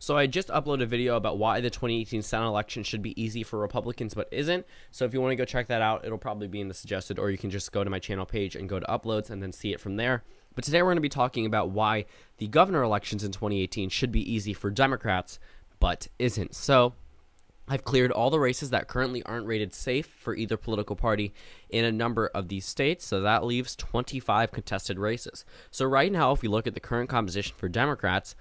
So I just uploaded a video about why the 2018 Senate election should be easy for Republicans but isn't. So if you want to go check that out, it'll probably be in the suggested, or you can just go to my channel page and go to uploads and then see it from there. But today we're going to be talking about why the governor elections in 2018 should be easy for Democrats but isn't. So I've cleared all the races that currently aren't rated safe for either political party in a number of these states, so that leaves 25 contested races. So right now, if we look at the current composition for Democrats,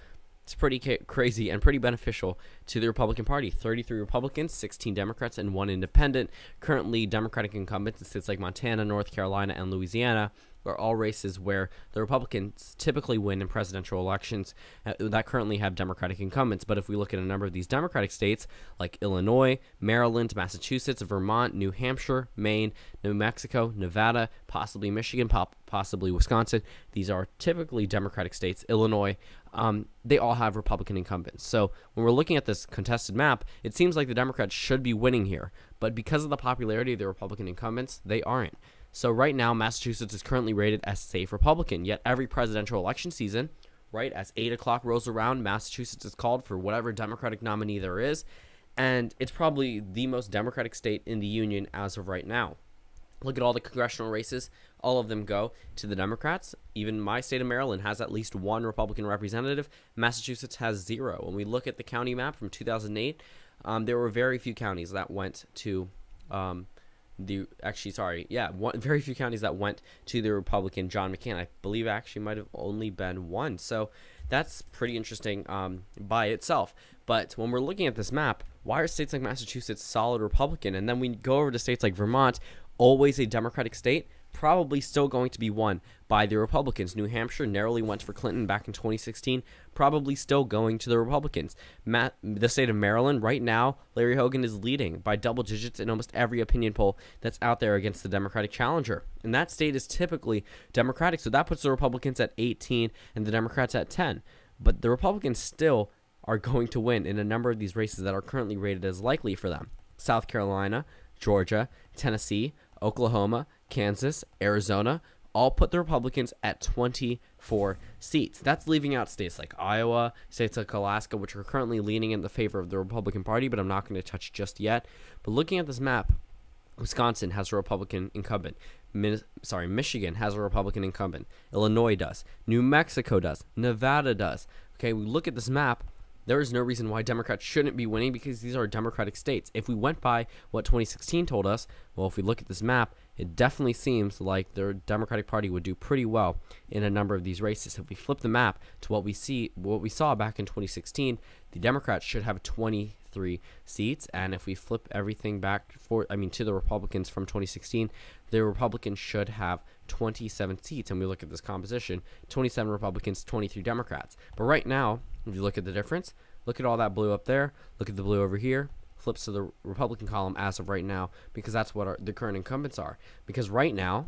it's pretty crazy and pretty beneficial to the Republican Party. 33 Republicans, 16 Democrats, and 1 independent. Currently, Democratic incumbents in states like Montana, North Carolina, and Louisiana are all races where the Republicans typically win in presidential elections that currently have Democratic incumbents. But if we look at a number of these Democratic states like Illinois, Maryland, Massachusetts, Vermont, New Hampshire, Maine, New Mexico, Nevada, possibly Michigan, possibly Wisconsin, these are typically Democratic states. Illinois, they all have Republican incumbents. So when we're looking at this contested map, it seems like the Democrats should be winning here. But because of the popularity of the Republican incumbents, they aren't. So right now, Massachusetts is currently rated as safe Republican, yet every presidential election season, right, as 8 o'clock rolls around, Massachusetts is called for whatever Democratic nominee there is, and it's probably the most Democratic state in the union as of right now. Look at all the congressional races. All of them go to the Democrats. Even my state of Maryland has at least 1 Republican representative. Massachusetts has 0. When we look at the county map from 2008, there were very few counties that went to very few counties that went to the Republican John McCain. I believe actually might have only been 1. So that's pretty interesting by itself. But when we're looking at this map, why are states like Massachusetts solid Republican? And then we go over to states like Vermont, always a Democratic state, probably still going to be won by the Republicans. New Hampshire narrowly went for Clinton back in 2016, probably still going to the Republicans. The state of Maryland, right now, Larry Hogan is leading by double digits in almost every opinion poll that's out there against the Democratic challenger. And that state is typically Democratic, so that puts the Republicans at 18 and the Democrats at 10. But the Republicans still are going to win in a number of these races that are currently rated as likely for them. South Carolina, Georgia, Tennessee, Oklahoma, Kansas, Arizona, all put the Republicans at 24 seats. That's leaving out states like Iowa, states like Alaska, which are currently leaning in the favor of the Republican Party, but I'm not going to touch just yet. But looking at this map, Wisconsin has a Republican incumbent. Michigan has a Republican incumbent. Illinois does. New Mexico does. Nevada does. Okay, we look at this map. There is no reason why Democrats shouldn't be winning because these are Democratic states. If we went by what 2016 told us, well, if we look at this map, it definitely seems like the Democratic Party would do pretty well in a number of these races. If we flip the map to what we saw back in 2016, the Democrats should have 23 seats, and if we flip everything back to the Republicans from 2016, the Republicans should have 27 seats. And we look at this composition: 27 Republicans, 23 Democrats. But right now, if you look at the difference, look at all that blue up there, look at the blue over here, flips to the Republican column as of right now, because that's what the current incumbents are. Because right now,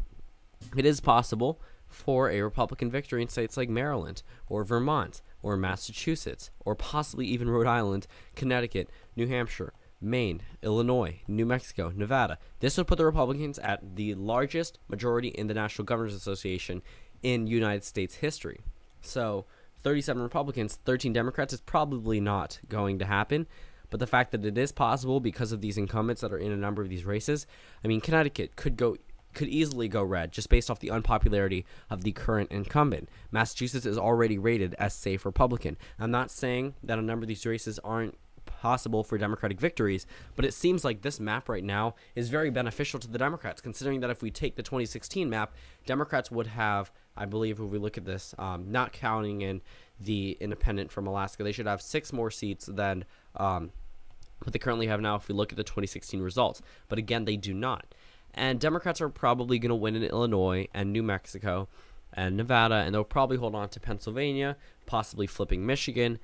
it is possible for a Republican victory in states like Maryland or Vermont or Massachusetts or possibly even Rhode Island, Connecticut, New Hampshire, Maine, Illinois, New Mexico, Nevada. This would put the Republicans at the largest majority in the National Governors Association in United States history. So 37 Republicans, 13 Democrats is probably not going to happen. But the fact that it is possible because of these incumbents that are in a number of these races, I mean, Connecticut could easily go red just based off the unpopularity of the current incumbent. Massachusetts is already rated as safe Republican. I'm not saying that a number of these races aren't possible for Democratic victories, but it seems like this map right now is very beneficial to the Democrats, considering that if we take the 2016 map, Democrats would have, I believe if we look at this, not counting in the independent from Alaska, they should have 6 more seats than what they currently have now if we look at the 2016 results. But again, they do not. And Democrats are probably going to win in Illinois and New Mexico and Nevada, and they'll probably hold on to Pennsylvania, possibly flipping Michigan.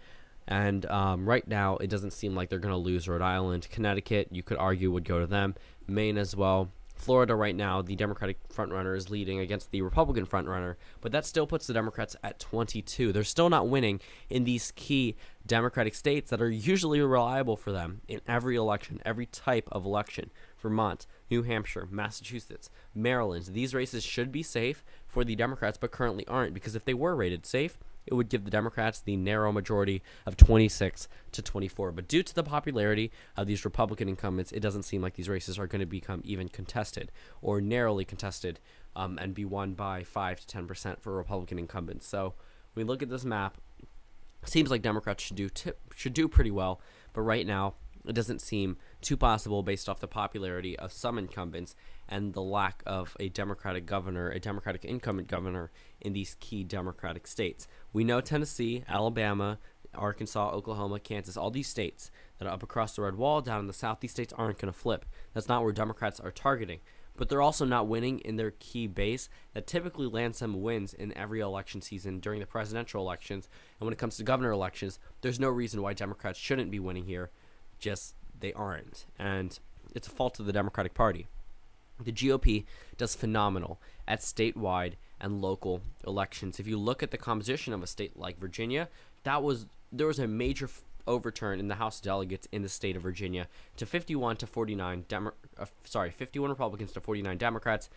And right now, it doesn't seem like they're going to lose Rhode Island. Connecticut, you could argue, would go to them. Maine as well. Florida right now, the Democratic frontrunner is leading against the Republican frontrunner, but that still puts the Democrats at 22. They're still not winning in these key Democratic states that are usually reliable for them in every election, every type of election. Vermont, New Hampshire, Massachusetts, Maryland. These races should be safe for the Democrats, but currently aren't, because if they were rated safe, it would give the Democrats the narrow majority of 26 to 24. But due to the popularity of these Republican incumbents, it doesn't seem like these races are going to become even contested or narrowly contested and be won by 5 to 10% for Republican incumbents. So when we look at this map, it seems like Democrats should do pretty well. But right now, it doesn't seem too possible based off the popularity of some incumbents and the lack of a Democratic governor, a Democratic incumbent governor in these key Democratic states. We know Tennessee, Alabama, Arkansas, Oklahoma, Kansas, all these states that are up across the red wall down in the south, these states aren't going to flip. That's not where Democrats are targeting. But they're also not winning in their key base that typically lands them wins in every election season during the presidential elections. And when it comes to governor elections, there's no reason why Democrats shouldn't be winning here. Just they aren't. And it's a fault of the Democratic Party. The GOP does phenomenal at statewide and local elections. If you look at the composition of a state like Virginia, there was a major overturn in the House of Delegates in the state of Virginia to 51 to 49 51 Republicans to 49 Democrats,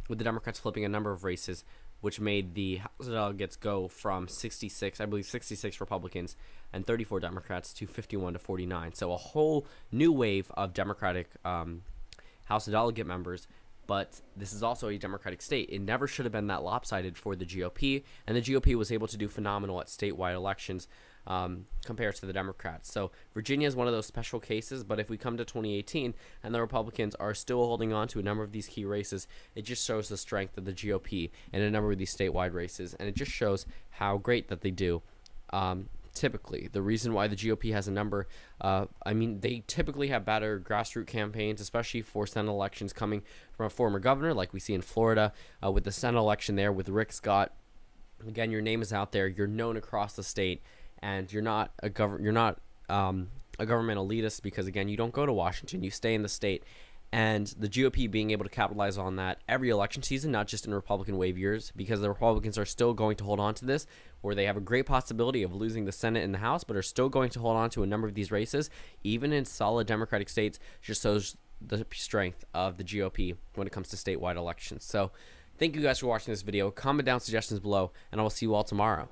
with the Democrats flipping a number of races, which made the House of Delegates go from 66 Republicans and 34 Democrats to 51 to 49. So a whole new wave of Democratic House of Delegate members. But this is also a Democratic state. It never should have been that lopsided for the GOP, and the GOP was able to do phenomenal at statewide elections compared to the Democrats. So Virginia is one of those special cases, but if we come to 2018 and the Republicans are still holding on to a number of these key races, it just shows the strength of the GOP in a number of these statewide races, and it just shows how great that they do. Typically, the reason why the GOP has a number, they typically have better grassroots campaigns, especially for Senate elections coming from a former governor, like we see in Florida with the Senate election there with Rick Scott. Again, your name is out there, you're known across the state, and you're not a government elitist because, again, you don't go to Washington, you stay in the state. And the GOP being able to capitalize on that every election season, not just in Republican wave years, because the Republicans are still going to hold on to this, where they have a great possibility of losing the Senate and the House, but are still going to hold on to a number of these races, even in solid Democratic states, just shows the strength of the GOP when it comes to statewide elections. So thank you guys for watching this video. Comment down suggestions below, and I will see you all tomorrow.